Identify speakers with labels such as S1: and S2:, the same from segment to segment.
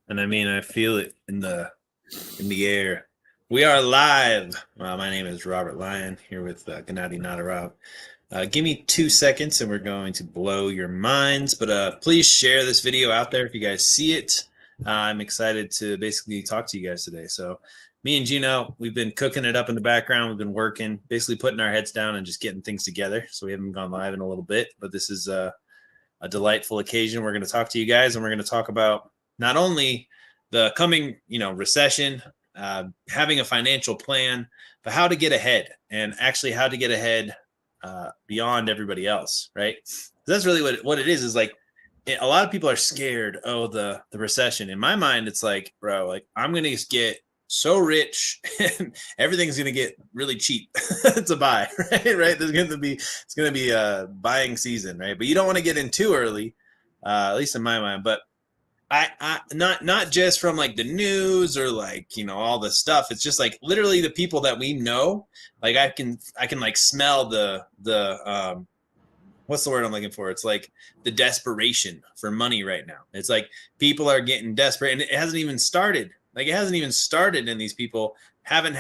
S1: And I mean, I feel it in the air. We are live. My name is Robert Lyon here with Gennady Nadarov. Give me 2 seconds and we're going to blow your minds. But please share this video out there if you guys see it. I'm excited to basically talk to you guys today. So me and Gino, we've been cooking it up in the background. We've been working, basically putting our heads down and just getting things together. So we haven't gone live in a little bit, but this is a delightful occasion. We're going to talk to you guys, and we're going to talk about not only the coming, recession, having a financial plan, but how to get ahead, and actually how to get ahead beyond everybody else, right? That's really what it is like. A lot of people are scared. Oh, the recession. In my mind, it's like, bro, like I'm going to get so rich and everything's going to get really cheap to buy, right? It's going to be a buying season, right? But you don't want to get in too early, at least in my mind. But I not just from like the news or like, all the stuff. It's just like literally the people that we know, like I can like smell the what's the word I'm looking for? It's like the desperation for money right now. It's like people are getting desperate, and it hasn't even started. Like it hasn't even started, and these people haven't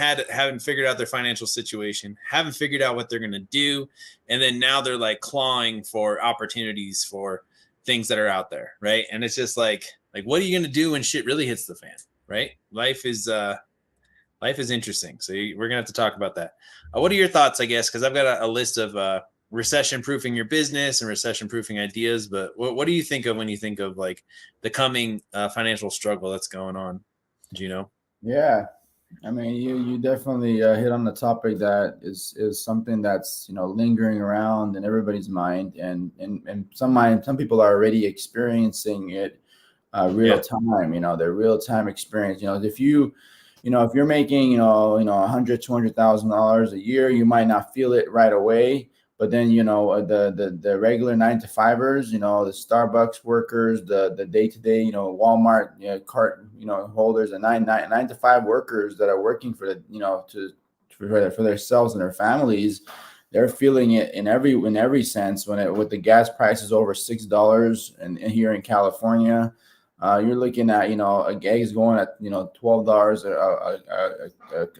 S1: figured out their financial situation, haven't figured out what they're going to do, and then now they're like clawing for opportunities for things that are out there, right? And it's just like what are you going to do when shit really hits the fan, right? Life is interesting. So we're gonna have to talk about that. What are your thoughts, I guess? Because I've got a list of recession proofing your business and recession proofing ideas. But what do you think of when you think of like the coming financial struggle that's going on? Do you know?
S2: Yeah, I mean, you definitely hit on the topic that is something that's lingering around in everybody's mind, and some people are already experiencing it real
S1: Yeah.
S2: time. Their real time experience. If you're making $100,000-$200,000 a year, you might not feel it right away. But then the regular 9 to 5ers, the Starbucks workers, the day to day, Walmart cart holders, and nine to five workers that are working for the for themselves and their families, they're feeling it in every sense. With the gas prices over $6 and here in California, you're looking at eggs going at $12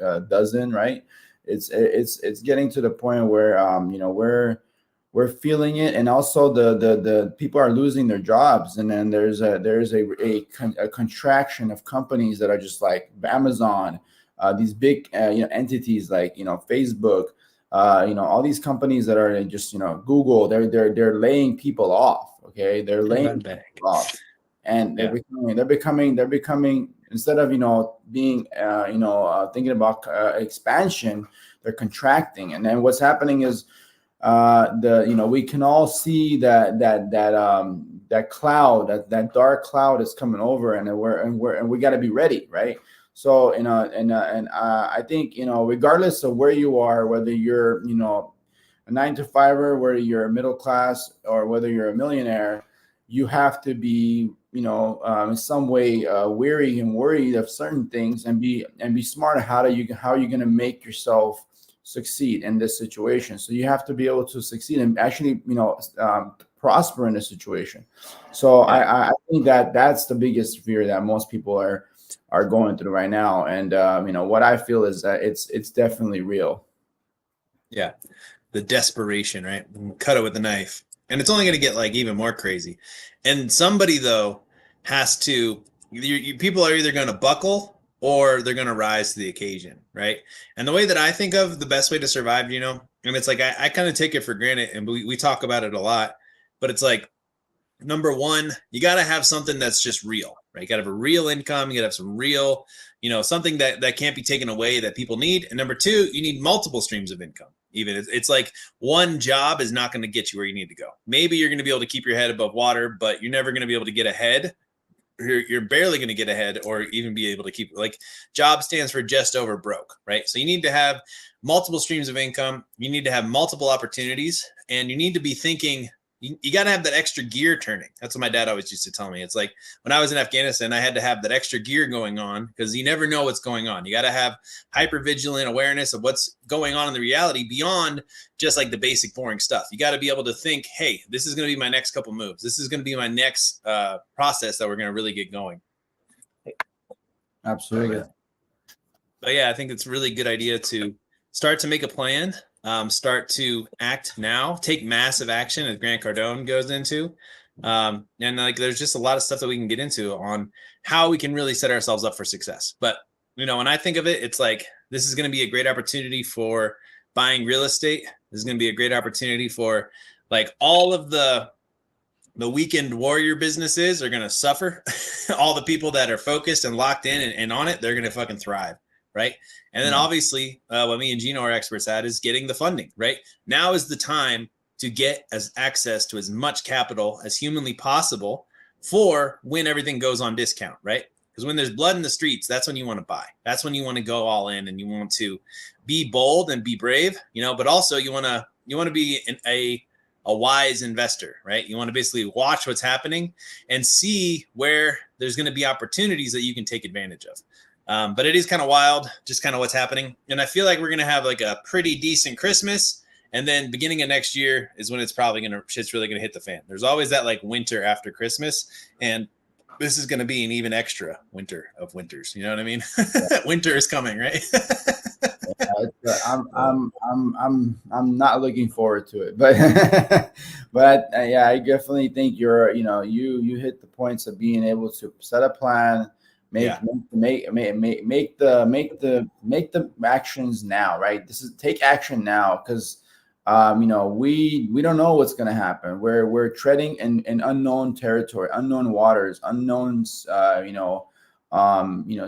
S2: a dozen, right? It's getting to the point where we're feeling it, and also the people are losing their jobs, and then there's a contraction of companies that are just like Amazon, these big entities like Facebook, all these companies that are just Google. They're laying people off. Okay, they're laying people off, and
S1: Yeah.
S2: they're becoming, instead of being thinking about expansion, they're contracting. And then what's happening is we can all see that cloud, that dark cloud is coming over, and we got to be ready, right? So I think regardless of where you are, whether you're a 9 to 5er, whether you're a middle class, or whether you're a millionaire, you have to be in some way weary and worried of certain things, and be smart. How are you going to make yourself succeed in this situation? So you have to be able to succeed and actually prosper in this situation. So I think that's the biggest fear that most people are going through right now. And what I feel is that it's definitely real.
S1: Yeah. The desperation, right? Cut it with a knife. And it's only going to get like even more crazy. And somebody though has to, people are either going to buckle or they're going to rise to the occasion, right? And the way that I think of the best way to survive, and it's like I kind of take it for granted, and we talk about it a lot, but it's like, number one, you got to have something that's just real, right? You got to have a real income. You got to have some real, something that can't be taken away that people need. And number two, you need multiple streams of income. Even it's like one job is not going to get you where you need to go. Maybe you're going to be able to keep your head above water, but you're never going to be able to get ahead. You're barely going to get ahead or even be able to keep, like, job stands for just over broke, right? So you need to have multiple streams of income. You need to have multiple opportunities, and you need to be thinking, you got to have that extra gear turning. That's what my dad always used to tell me. It's like when I was in Afghanistan, I had to have that extra gear going on because you never know what's going on. You got to have hyper vigilant awareness of what's going on in the reality beyond just like the basic boring stuff. You got to be able to think, hey, this is going to be my next couple moves. This is going to be my next process that we're going to really get going.
S2: Absolutely.
S1: But yeah, I think it's a really good idea to start to make a plan, start to act now, take massive action as Grant Cardone goes into. And like there's just a lot of stuff that we can get into on how we can really set ourselves up for success. But when I think of it, it's like this is going to be a great opportunity for buying real estate. This is going to be a great opportunity for like all of the weekend warrior businesses are going to suffer. All the people that are focused and locked in and on it, they're going to fucking thrive. Right. And then obviously what me and Gino are experts at is getting the funding. Right. Now is the time to get access to as much capital as humanly possible for when everything goes on discount. Right. Because when there's blood in the streets, that's when you want to buy. That's when you want to go all in and you want to be bold and be brave, but also you want to be a wise investor, right? You want to basically watch what's happening and see where there's going to be opportunities that you can take advantage of. But it is kind of wild, just kind of what's happening. And I feel like we're going to have like a pretty decent Christmas. And then beginning of next year is when shit's really going to hit the fan. There's always that like winter after Christmas. And this is going to be an even extra winter of winters. You know what I mean? Winter is coming, right?
S2: I'm not looking forward to it, but yeah, I definitely think you hit the points of being able to set a plan, make the actions now, right? Take action now, because we don't know what's going to happen. We're treading in unknown territory, unknown waters, unknown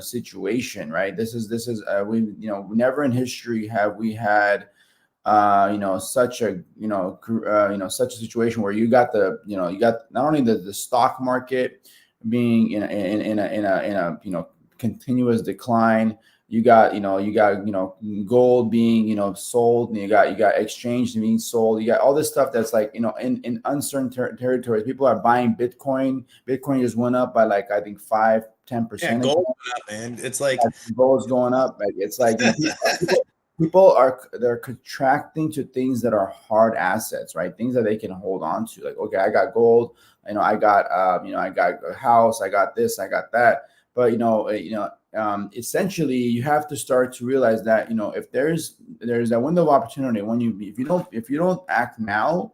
S2: situation, right? This is we never in history have we had such a such a situation where you got not only the stock market being in a continuous decline. You got gold being sold, and you got exchange being sold. You got all this stuff that's like in uncertain territories. People are buying Bitcoin. Bitcoin just went up by like I think 5-10%.
S1: Yeah, gold went up, man. It's like
S2: gold's going up. Like it's like they're contracting to things that are hard assets, right? Things that they can hold on to. Like, okay, I got gold. I got I got a house. I got this. I got that. But essentially, you have to start to realize that if there's that window of opportunity, if you don't act now,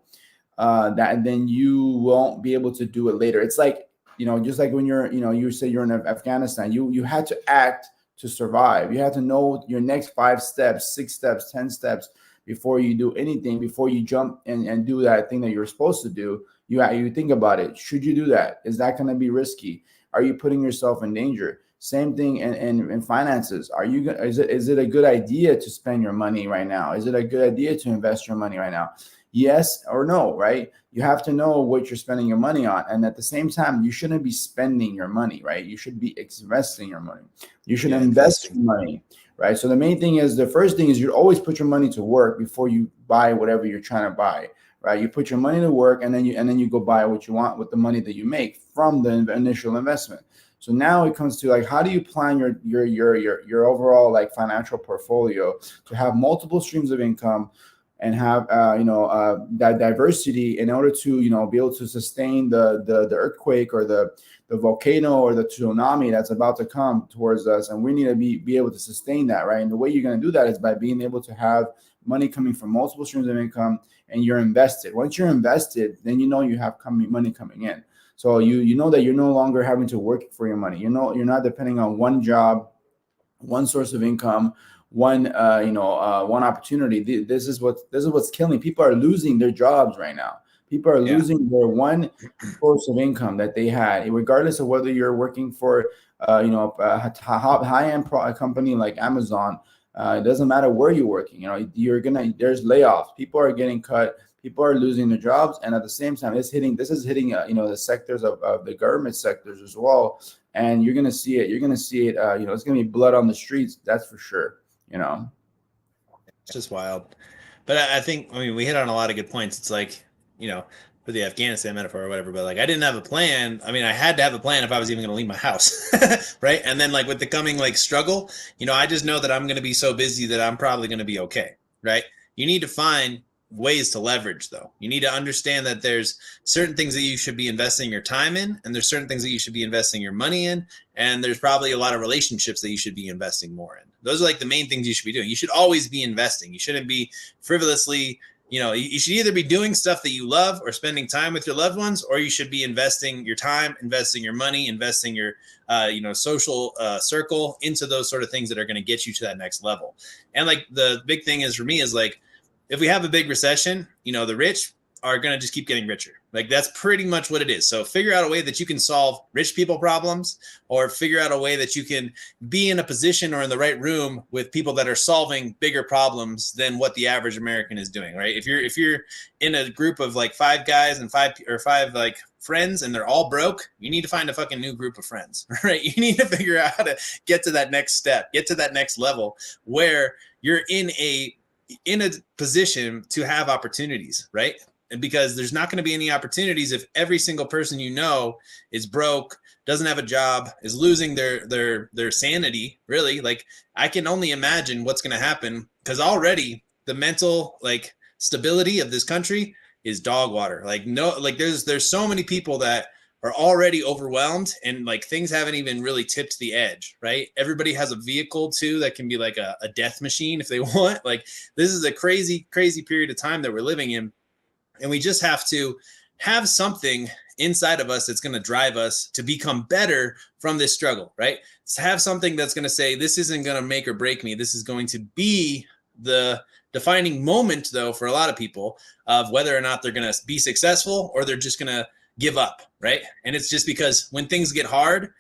S2: then you won't be able to do it later. It's like just like when you say you're in Afghanistan, you had to act to survive. You have to know your next 5 steps, 6 steps, 10 steps before you do anything. Before you jump and do that thing that you're supposed to do, you think about it. Should you do that? Is that going to be risky? Are you putting yourself in danger? Same thing in finances. Is it a good idea to spend your money right now? Is it a good idea to invest your money right now? Yes or no, right? You have to know what you're spending your money on. And at the same time, you shouldn't be spending your money, right? You should be investing your money. You should invest your money, right? So the first thing is you always put your money to work before you buy whatever you're trying to buy, right? You put your money to work and then you go buy what you want with the money that you make from the initial investment. So now it comes to like, how do you plan your overall like financial portfolio to have multiple streams of income and have that diversity in order to be able to sustain the earthquake or the volcano or the tsunami that's about to come towards us, and we need to be able to sustain that, right? And the way you're going to do that is by being able to have money coming from multiple streams of income, and you're invested. Once you're invested, then you have money coming in. So you know that you're no longer having to work for your money. You're not depending on one job, one source of income, one opportunity. This is what's killing. People are losing their jobs right now. People are losing their one source of income that they had, regardless of whether you're working for a high-end company like Amazon. It doesn't matter where you're working. There's layoffs. People are getting cut. People are losing their jobs, and at the same time, this is hitting the sectors of the government sectors as well. And you're gonna see it. It's gonna be blood on the streets. That's for sure.
S1: It's just wild. But I think we hit on a lot of good points. It's like for the Afghanistan metaphor or whatever. But like I didn't have a plan. I had to have a plan if I was even going to leave my house, right? And then like with the coming like struggle, I just know that I'm going to be so busy that I'm probably going to be okay, right? You need to find ways to leverage, though. You need to understand that there's certain things that you should be investing your time in, and there's certain things that you should be investing your money in, and there's probably a lot of relationships that you should be investing more in. Those are like the main things you should be doing. You should always be investing. You shouldn't be frivolously, you should either be doing stuff that you love or spending time with your loved ones, or you should be investing your time, investing your money, investing your social circle into those sort of things that are going to get you to that next level. And like the big thing is for me is like, if we have a big recession, the rich are going to just keep getting richer. Like that's pretty much what it is. So figure out a way that you can solve rich people you're or figure out a way that you can be in a position or in the right room with people that are solving bigger problems than what the average American is doing, right? If you're in a group of like five guys and five like friends and they're all broke, you need to find a fucking new group of friends, right? You need to figure out how to get to that next step, get to that next level where you're in a position to have opportunities, right? And because there's not going to be any opportunities if every single person is broke, doesn't have a job, is losing their sanity, really. Like I can only imagine what's going to happen, because already the mental like stability of this country is dog water. Like there's so many people that are already overwhelmed, and like things haven't even really tipped the edge, right? Everybody has a vehicle too that can be like a death machine if they want. Like this is a crazy, crazy period of time that we're living in. And we just have to have something inside of us that's going to drive us to become better from this struggle, right? To have something that's going to say, this isn't going to make or break me. This is going to be the defining moment, though, for a lot of people of whether or not they're going to be successful or they're just going to give up, right? And it's just because when things get hard,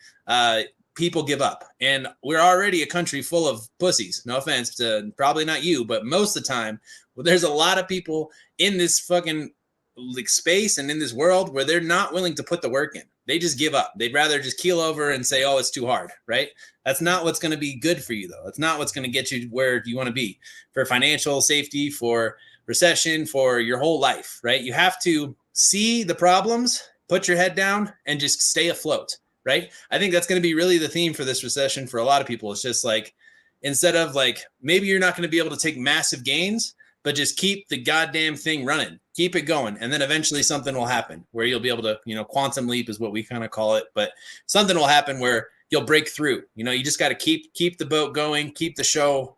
S1: people give up. And we're already a country full of pussies. No offense to probably not you, but most of the time, there's a lot of people in this fucking like space and in this world where they're not willing to put the work in. They just give up. They'd rather just keel over and say, oh, it's too hard, right? That's not what's going to be good for you, though. That's not what's going to get you where you want to be for financial safety, for recession, for your whole life, right? You have to see the problems, put your head down, and just stay afloat, right? I think that's going to be really the theme for this recession for a lot of people. It's just like, instead of like, maybe you're not going to be able to take massive gains, but just keep the goddamn thing running, keep it going. And then eventually something will happen where you'll be able to, quantum leap is what we kind of call it, but something will happen where you'll break through. You just got to keep the boat going, keep the show,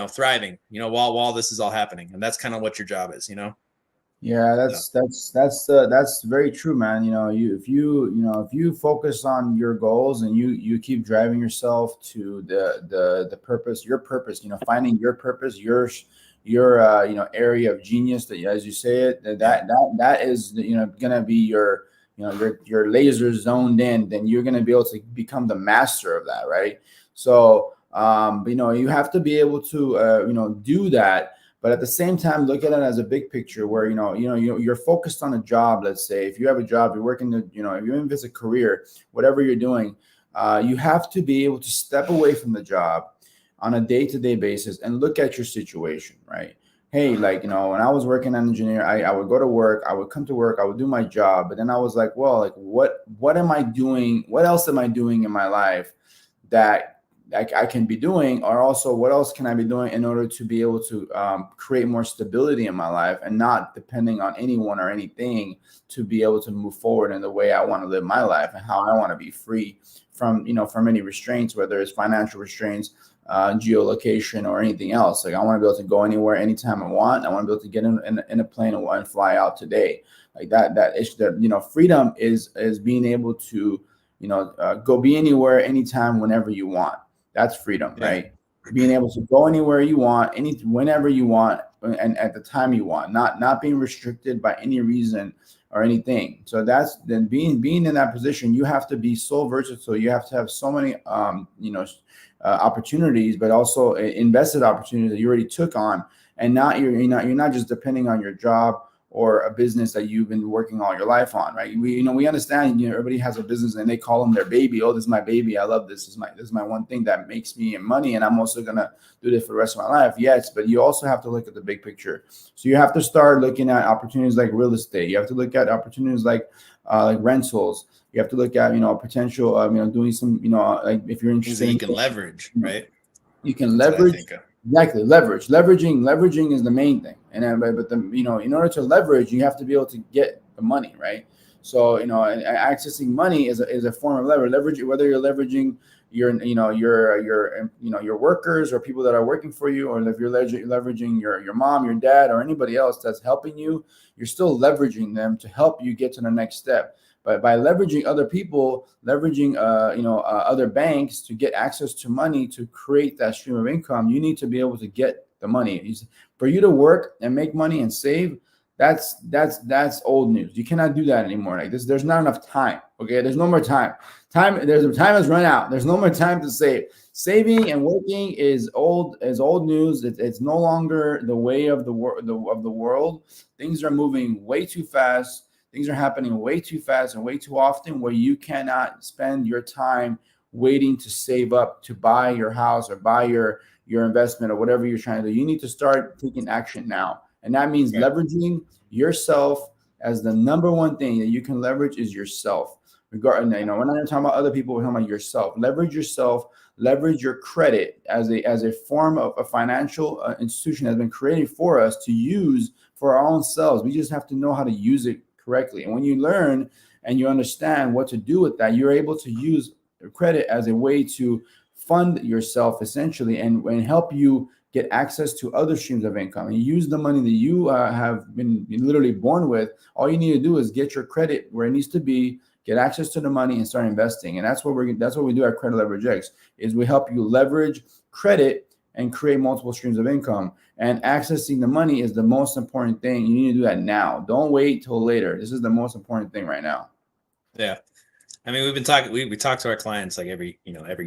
S1: thriving, while this is all happening. And that's kind of what your job is,
S2: Yeah, that's very true, man. If you focus on your goals and you keep driving yourself to the purpose, your purpose, finding your purpose, your area of genius, that, as you say it, that is gonna be your laser zoned in, then you're gonna be able to become the master of that, right? So you have to be able to do that, but at the same time look at it as a big picture where you're focused on a job. Let's say if you have a job, you're working if you're in this career, whatever you're doing, you have to be able to step away from the job on a day-to-day basis and look at your situation, right? Hey, like, when I was working as an engineer, I would go to work, I would come to work, I would do my job, but then I was like, well, like, what am I doing? What else am I doing in my life that I can be doing? Or also, what else can I be doing in order to be able to create more stability in my life and not depending on anyone or anything to be able to move forward in the way I want to live my life and how I want to be free from any restraints, whether it's financial restraints, geolocation, or anything else. Like I want to be able to go anywhere, anytime I want. I want to be able to get in a plane and fly out today. Like that is freedom is being able to go be anywhere, anytime, whenever you want. That's freedom, right? Being able to go anywhere you want, whenever you want, and at the time you want, not being restricted by any reason or anything. So that's then being in that position. You have to be so versatile. You have to have so many opportunities, but also invested opportunities that you already took on, and you're not just depending on your job or a business that you've been working all your life on, right? We understand, everybody has a business and they call them their baby. Oh, this is my baby. I love this. This is my one thing that makes me money, and I'm also gonna do this for the rest of my life. Yes, but you also have to look at the big picture. So you have to start looking at opportunities like real estate. You have to look at opportunities like rentals. You have to look at potential doing some like if you're interested,
S1: you can leverage, right?
S2: You can leverage Exactly. Leveraging is the main thing. And then, but the, in order to leverage, you have to be able to get the money, right? So, accessing money is a form of leverage, whether you're leveraging your workers or people that are working for you, or if you're leveraging your mom, your dad, or anybody else that's helping you, you're still leveraging them to help you get to the next step. But by leveraging other people, leveraging other banks to get access to money to create that stream of income, you need to be able to get the money. For you to work and make money and save, that's old news. You cannot do that anymore. Like this, there's not enough time. Okay, there's no more time. Time has run out. There's no more time to save. Saving and working is old news. It's no longer the way of the world. Things are moving way too fast. Things are happening way too fast and way too often, where you cannot spend your time waiting to save up to buy your house or buy your investment or whatever you're trying to do. You need to start taking action now. And that means leveraging yourself as the number one thing that you can leverage is yourself. We're not talking about other people, we're talking about yourself. Leverage yourself, leverage your credit as a form of a financial institution that has been created for us to use for our own selves. We just have to know how to use it correctly. And when you learn and you understand what to do with that, you're able to use credit as a way to fund yourself essentially and help you get access to other streams of income and use the money that you have been literally born with. All you need to do is get your credit where it needs to be, get access to the money, and start investing. And that's what we do at Credit Leverage X, is we help you leverage credit and create multiple streams of income. And accessing the money is the most important thing. You need to do that now. Don't wait till later. This is the most important thing right now.
S1: Yeah. I mean, we've been talking, we talk to our clients like every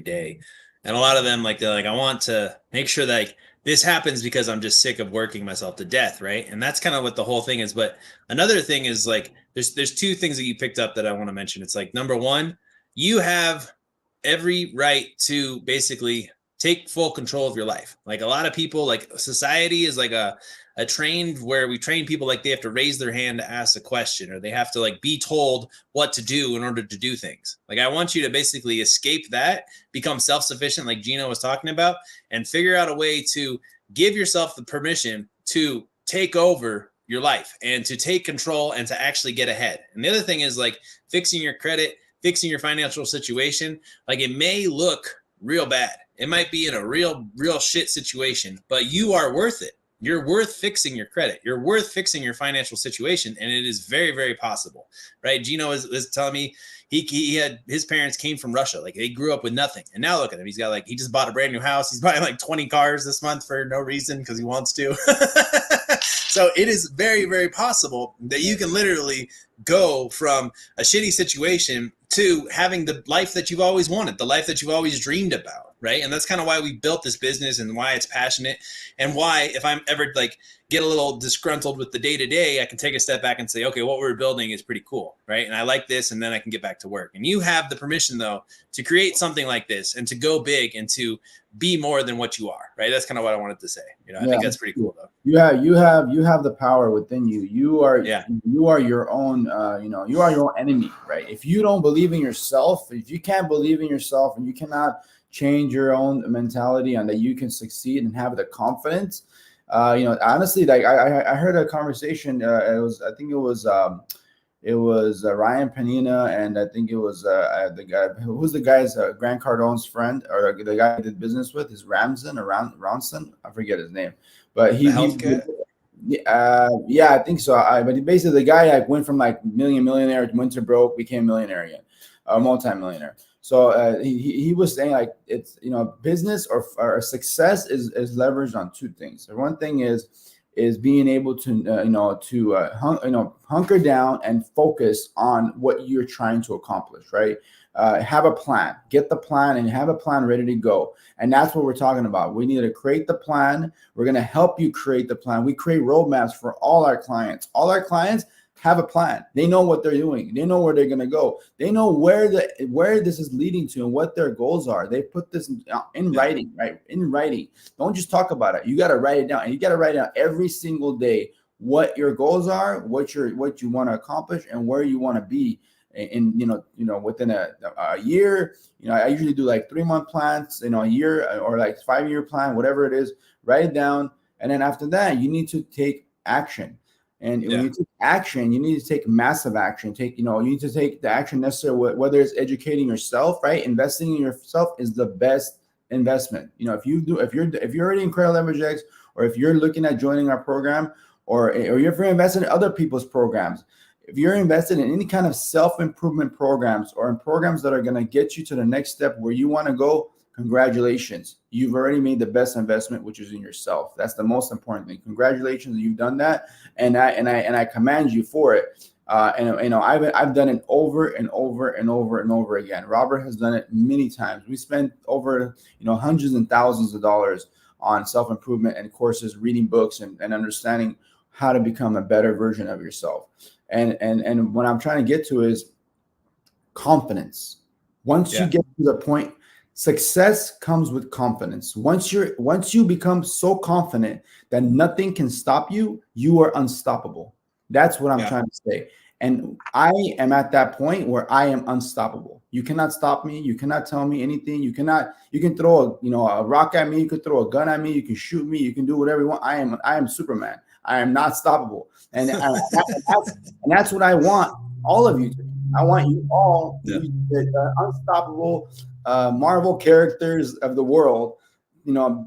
S1: day. And a lot of them, they're like, I want to make sure that this happens because I'm just sick of working myself to death. Right. And that's kind of what the whole thing is. But another thing is there's two things that you picked up that I want to mention. It's number one, you have every right to basically take full control of your life. A lot of people, society is a trained where we train people they have to raise their hand to ask a question, or they have to be told what to do in order to do things. I want you to basically escape that, become self-sufficient like Gino was talking about, and figure out a way to give yourself the permission to take over your life and to take control and to actually get ahead. And the other thing is fixing your credit, fixing your financial situation. It may look real bad. It might be in a real shit situation, but you are worth it. You're worth fixing your credit. You're worth fixing your financial situation. And it is very, very possible, right? Gino is telling me he had, his parents came from Russia. They grew up with nothing. And now look at him. He's got he just bought a brand new house. He's buying 20 cars this month for no reason because he wants to. So it is very, very possible that you can literally go from a shitty situation to having the life that you've always wanted, the life that you've always dreamed about, right? And that's kind of why we built this business and why it's passionate, and why if I'm ever get a little disgruntled with the day-to-day, I can take a step back and say, okay, what we're building is pretty cool, right? And I like this, and then I can get back to work. And you have the permission, though, to create something like this and to go big and to be more than what you are, right? That's kind of what I wanted to say. I think that's pretty cool, though.
S2: You have the power within you. You are your own, you are your own enemy, right? If you don't believe in yourself, if you can't believe in yourself and you cannot change your own mentality and that you can succeed and have the confidence, honestly, I heard a conversation. It was Ryan Penina, and I think it was the guy who's the guy's Grant Cardone's friend, or the guy I did business with is Ronson. I forget his name, but I think so. But basically the guy went from millionaire, went to broke, became millionaire again, multi-millionaire. So he was saying it's business or success is leveraged on two things. So one thing is being able to hunker down and focus on what you're trying to accomplish, right? Have a plan, get the plan, and have a plan ready to go. And that's what we're talking about. We need to create the plan. We're going to help you create the plan. We create roadmaps for all our clients. All our clients have a plan. They know what they're doing. They know where they're going to go. They know where this is leading to and what their goals are. They put this in writing, right? In writing. Don't just talk about it. You got to write it down, and you got to write down every single day what your goals are, what you want to accomplish, and where you want to be within a year. I usually do like 3-month plans, a year or like 5-year plan, whatever it is. Write it down, and then after that, you need to take action. And when you take action, you need to take massive action. You need to take the action necessary, whether it's educating yourself, right? Investing in yourself is the best investment. If you're already in Credit Leverage X, or if you're looking at joining our program, or if you're invested in other people's programs, if you're invested in any kind of self-improvement programs or in programs that are going to get you to the next step where you want to go, congratulations. You've already made the best investment, which is in yourself. That's the most important thing. Congratulations, you've done that, and I commend you for it. I've done it over and over and over and over again. Robert has done it many times. We spent over hundreds and thousands of dollars on self-improvement and courses, reading books, and understanding how to become a better version of yourself. And what I'm trying to get to is confidence. Once you get to the point, success comes with confidence. Once you become so confident that nothing can stop you, you are unstoppable. That's what I'm trying to say. And I am at that point where I am unstoppable. You cannot stop me. You cannot tell me anything. You can throw a rock at me. You could throw a gun at me. You can shoot me. You can do whatever you want. I am Superman. I am not stoppable. And that's what I want all of you to be. I want you all to be the unstoppable Marvel characters of the world,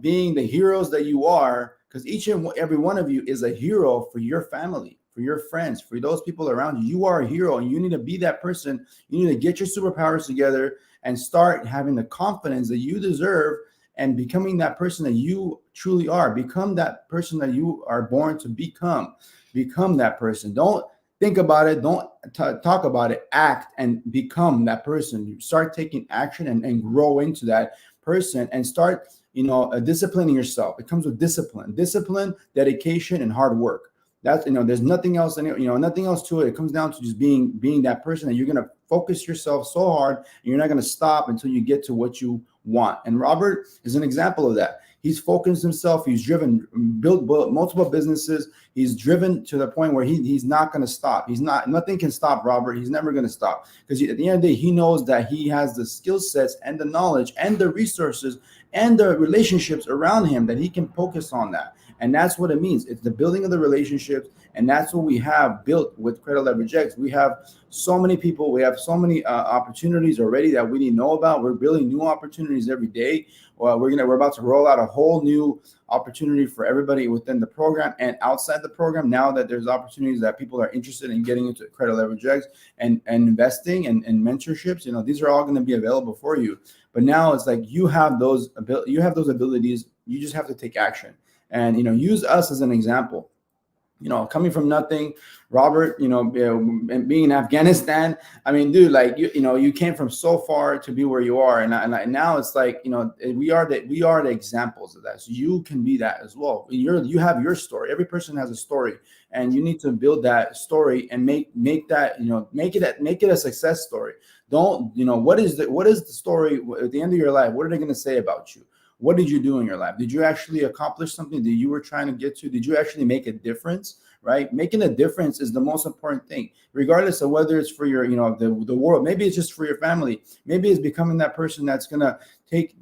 S2: being the heroes that you are, because each and every one of you is a hero for your family, for your friends, for those people around you. You are a hero, and you need to be that person. You need to get your superpowers together and start having the confidence that you deserve and becoming that person that you truly are. Become that person that you are born to become. Become that person. Don't think about it. Don't talk about it. Act and become that person. You start taking action and grow into that person and start, disciplining yourself. It comes with discipline, dedication, and hard work. That's, there's nothing else, nothing else to it. It comes down to just being that person that you're going to focus yourself so hard, and you're not going to stop until you get to what you want. And Robert is an example of that. He's focused himself. He's driven, built multiple businesses. He's driven to the point where he's not going to stop. Nothing can stop Robert. He's never going to stop, because at the end of the day, he knows that he has the skill sets and the knowledge and the resources and the relationships around him that he can focus on that. And that's what it means. It's the building of the relationships. And that's what we have built with Credit Leverage X. We have so many people. We have so many opportunities already that we didn't know about. We're building new opportunities every day. We're about to roll out a whole new opportunity for everybody within the program and outside the program. Now that there's opportunities that people are interested in getting into Credit Leverage X and investing and mentorships, these are all going to be available for you. But now it's like you have those abilities. You just have to take action and use us as an example. Coming from nothing, Robert, and being in Afghanistan, I mean, dude, like you came from so far to be where you are, and now it's like we are the examples of that. So you can be that as well. You have your story. Every person has a story, and you need to build that story and make it a success story. Don't what is the story at the end of your life? What are they going to say about you? What did you do in your life? Did you actually accomplish something that you were trying to get to? Did you actually make a difference, right? Making a difference is the most important thing, regardless of whether it's for your, the world. Maybe it's just for your family. Maybe it's becoming that person that's going to take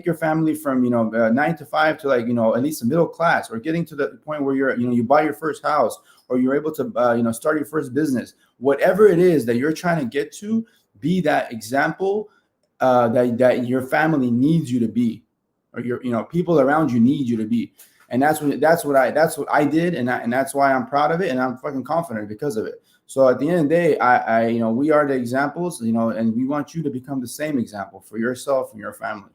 S2: your family from, 9 to 5 to at least a middle class, or getting to the point where you're, you buy your first house, or you're able to, start your first business. Whatever it is that you're trying to get to, be that example that your family needs you to be. Or your people around you need you to be. And that's what I did, and that's why I'm proud of it, and I'm fucking confident because of it. So at the end of the day, we are the examples, and we want you to become the same example for yourself and your family.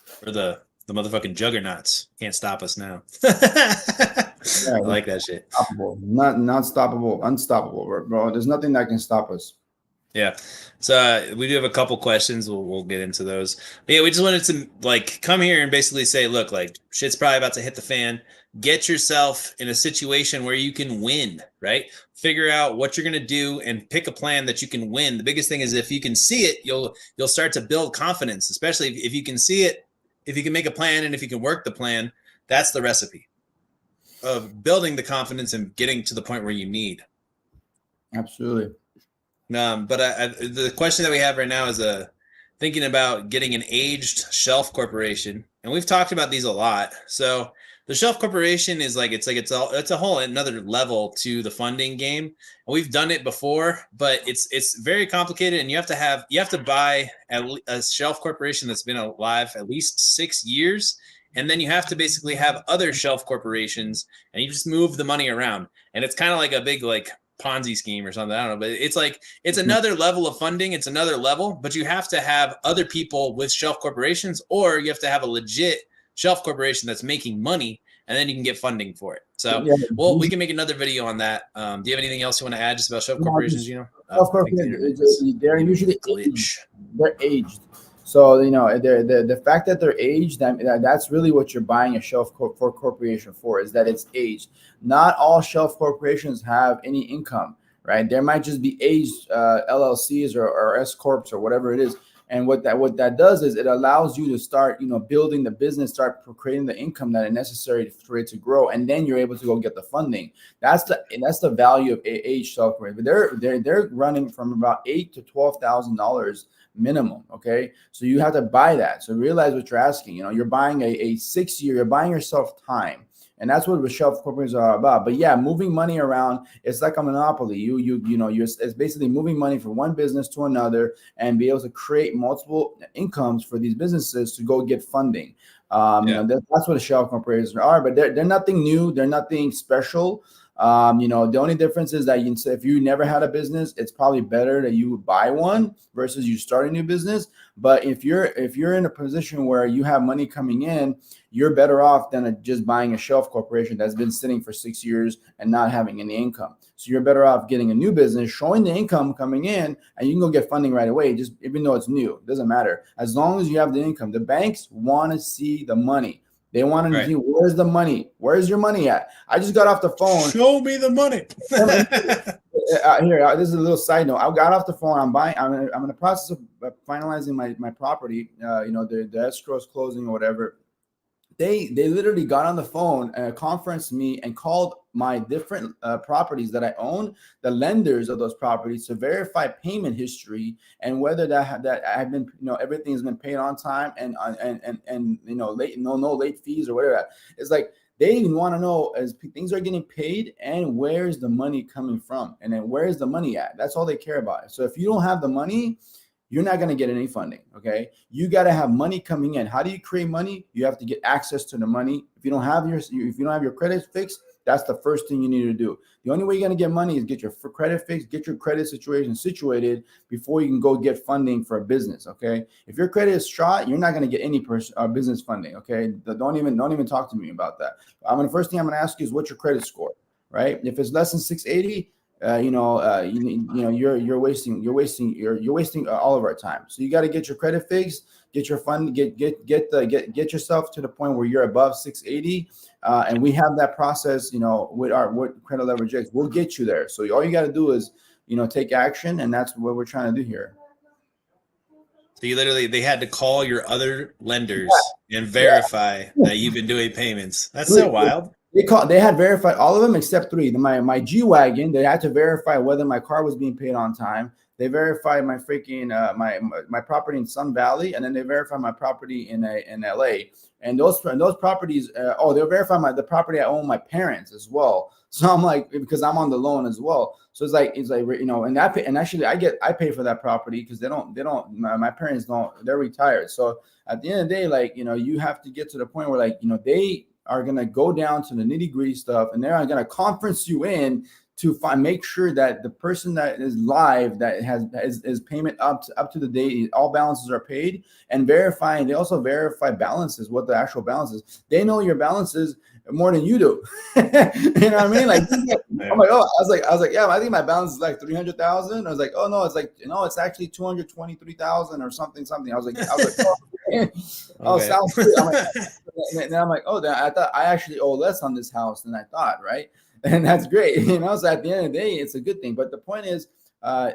S1: For the motherfucking juggernauts can't stop us now. I like that shit.
S2: Unstoppable. Not stoppable, unstoppable, bro. There's nothing that can stop us.
S1: Yeah. So we do have a couple questions. We'll get into those. But yeah, we just wanted to come here and basically say, look, shit's probably about to hit the fan. Get yourself in a situation where you can win, right? Figure out what you're going to do and pick a plan that you can win. The biggest thing is if you can see it, you'll start to build confidence, especially if you can see it, if you can make a plan and if you can work the plan. That's the recipe of building the confidence and getting to the point where you need.
S2: Absolutely.
S1: But the question that we have right now is thinking about getting an aged shelf corporation, and we've talked about these a lot. So the shelf corporation is like it's a whole another level to the funding game. And we've done it before, but it's very complicated, and you have to buy a shelf corporation that's been alive at least 6 years. And then you have to basically have other shelf corporations, and you just move the money around. And it's kind of like a big like Ponzi scheme or something. I don't know, but it's like it's another level of funding. It's another level, but you have to have other people with shelf corporations, or you have to have a legit shelf corporation that's making money, and then you can get funding for it. So,
S2: Yeah.
S1: well, we can make another video on that. Do you have anything else you want to add just about shelf
S2: No,
S1: corporations? You know,
S2: shelf
S1: I think the internet is
S2: they're usually
S1: glitch.
S2: they're aged. So the fact that they're aged, that's really what you're buying a shelf for corporation for, is that it's aged. Not all shelf corporations have any income, right? There might just be aged LLCs or S corps or whatever it is. And what that does is it allows you to start, building the business, start creating the income that is necessary for it to grow, and then you're able to go get the funding. That's the value of aged shelf corporation. But they're running from about $8,000 to $12,000 minimum. Okay, so you have to buy that. So realize what you're asking. You're buying a 6 year. You're buying yourself time. And that's what the shelf corporations are about. But yeah, moving money around, it's like a monopoly. It's basically moving money from one business to another and be able to create multiple incomes for these businesses to go get funding. That's what the shelf corporations are. But they're nothing new. They're nothing special. The only difference is that if you never had a business, it's probably better that you buy one versus you start a new business. But if you're in a position where you have money coming in, you're better off than just buying a shelf corporation that's been sitting for 6 years and not having any income. So you're better off getting a new business, showing the income coming in, and you can go get funding right away. Just even though it's new, it doesn't matter. As long as you have the income, the banks want to see the money. They want to see, where's the money? Where's your money at? I just got off the phone.
S1: Show me the money.
S2: Here, this is a little side note. I got off the phone. I'm in the process of finalizing my property. The escrow is closing or whatever. They literally got on the phone and conferenced me and called my different properties that I own, the lenders of those properties, to verify payment history and whether that I've been, everything has been paid on time and late, no late fees or whatever. It's like they even want to know as things are getting paid and where's the money coming from, and then where's the money at. That's all they care about. So if you don't have the money, you're not going to get any funding. Okay. You got to have money coming in. How do you create money? You have to get access to the money. If you don't have your credit fixed, that's the first thing you need to do. The only way you're going to get money is get your credit fixed, get your credit situation situated before you can go get funding for a business. Okay. If your credit is shot, you're not going to get any business funding. Okay. Don't even talk to me about that. The first thing I'm going to ask you is what's your credit score, right? If it's less than 680, you're wasting all of our time. So you got to get your credit fixed, get your fund, get yourself to the point where you're above 680. And we have that process, with Credit Leverage X, we'll get you there. So all you got to do is, take action. And that's what we're trying to do here.
S1: So they had to call your other lenders and verify that you've been doing payments. That's so wild.
S2: They had verified all of them except 3. My G-Wagon, they had to verify whether my car was being paid on time. They verified my freaking my property in Sun Valley, and then they verified my property in LA. And those properties, they'll verify the property I own my parents as well. So I'm like, because I'm on the loan as well. So it's like and actually I pay for that property because my parents don't, they're retired. So at the end of the day, you have to get to the point where they are going to go down to the nitty-gritty stuff, and they're going to conference you in to make sure that the person that is live, that has payment up to the date, all balances are paid, and verifying. They also verify balances, what the actual balance is. They know your balances more than you do. You know what I mean? I'm like, I was like, yeah, I think my balance is like 300,000. I was like, oh no, it's actually 223,000 or something. I was like, sounds good. I'm like, I thought I actually owe less on this house than I thought, right? And that's great. So at the end of the day, it's a good thing. But the point is,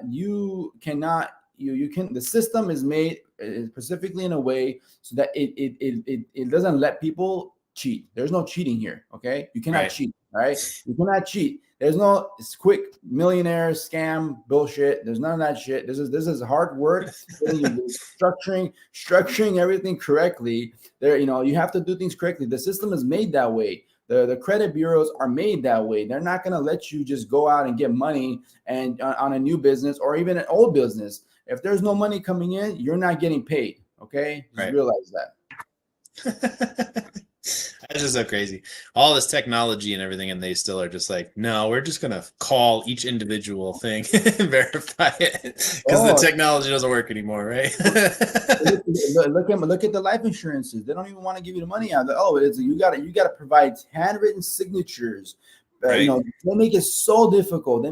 S2: you cannot, the system is made specifically in a way so that it doesn't let people cheat. There's no cheating here. Okay. You cannot cheat. right? You cannot cheat. There's no quick millionaire scam bullshit. There's none of that shit. This is hard work. Structuring everything correctly. There, you have to do things correctly. The system is made that way. The credit bureaus are made that way. They're not going to let you just go out and get money and on a new business or even an old business. If there's no money coming in, you're not getting paid. Okay, just realize that.
S1: That's just so crazy. All this technology and everything, and they still are just like, no, we're just gonna call each individual thing and verify it because the technology doesn't work anymore, right?
S2: look at the life insurances. They don't even want to give you the money out. You got to provide handwritten signatures. Right. They make it so difficult.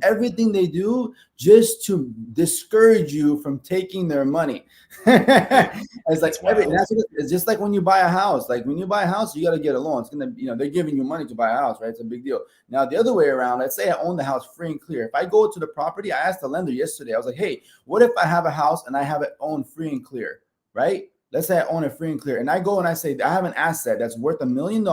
S2: Everything they do just to discourage you from taking their money. It's like it's just like when you buy a house. Like when you buy a house, you got to get a loan. It's gonna, they're giving you money to buy a house, right? It's a big deal. Now the other way around. Let's say I own the house free and clear. If I go to the property, I asked the lender yesterday. I was like, hey, what if I have a house and I have it owned free and clear, right? Let's say I own it free and clear, and I go and I say I have an asset that's worth $1 million.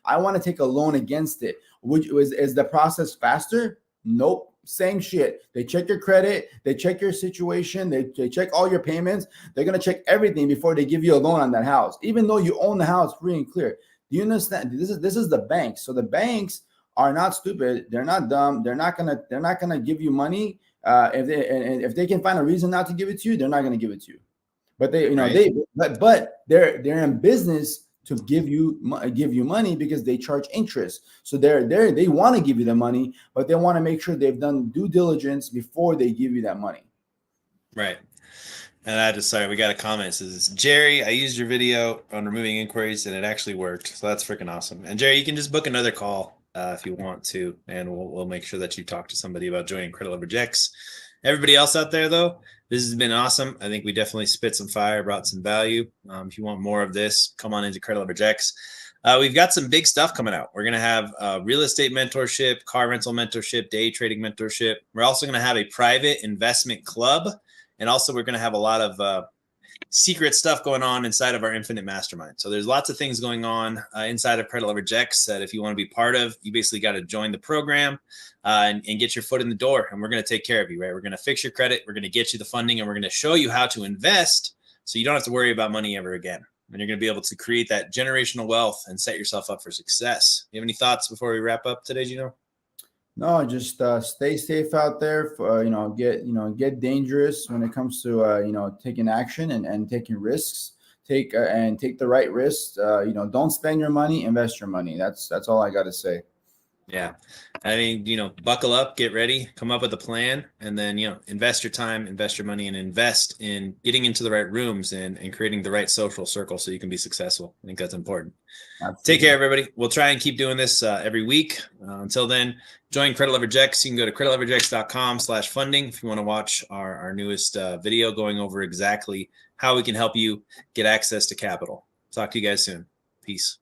S2: I want to take a loan against it. Is the process faster? Nope. Same shit. They check your credit. They check your situation. They check all your payments. They're going to check everything before they give you a loan on that house, even though you own the house free and clear. Do you understand? This is the banks. So the banks are not stupid. They're not dumb. They're not gonna give you money. If they can find a reason not to give it to you, they're not going to give it to you. But they're in business to give you money because they charge interest. So they want to give you the money, but they want to make sure they've done due diligence before they give you that money.
S1: Right. And we got a comment. It says, Jerry, I used your video on removing inquiries and it actually worked. So that's freaking awesome. And Jerry, you can just book another call if you want to, and we'll make sure that you talk to somebody about joining Credit Leverage X. Everybody else out there, though, this has been awesome. I think we definitely spit some fire, brought some value. If you want more of this, come on into Credit Leverage X. We've got some big stuff coming out. We're going to have real estate mentorship, car rental mentorship, day trading mentorship. We're also going to have a private investment club. And also we're going to have a lot of secret stuff going on inside of our Infinite Mastermind. So there's lots of things going on inside of Credit Leverage X that if you want to be part of, you basically got to join the program and get your foot in the door. And we're going to take care of you, right? We're going to fix your credit. We're going to get you the funding, and we're going to show you how to invest so you don't have to worry about money ever again. And you're going to be able to create that generational wealth and set yourself up for success. You have any thoughts before we wrap up today, Gino?
S2: No, just stay safe out there. Get dangerous when it comes to taking action and taking risks. Take the right risks. Don't spend your money, invest your money. That's all I got to say.
S1: Yeah. I mean, buckle up, get ready, come up with a plan, and then, invest your time, invest your money, and invest in getting into the right rooms and creating the right social circle so you can be successful. I think that's important. Absolutely. Take care, everybody. We'll try and keep doing this every week. Until then, join Credit Leverage X. You can go to creditleveragex.com/funding if you want to watch our newest video going over exactly how we can help you get access to capital. Talk to you guys soon. Peace.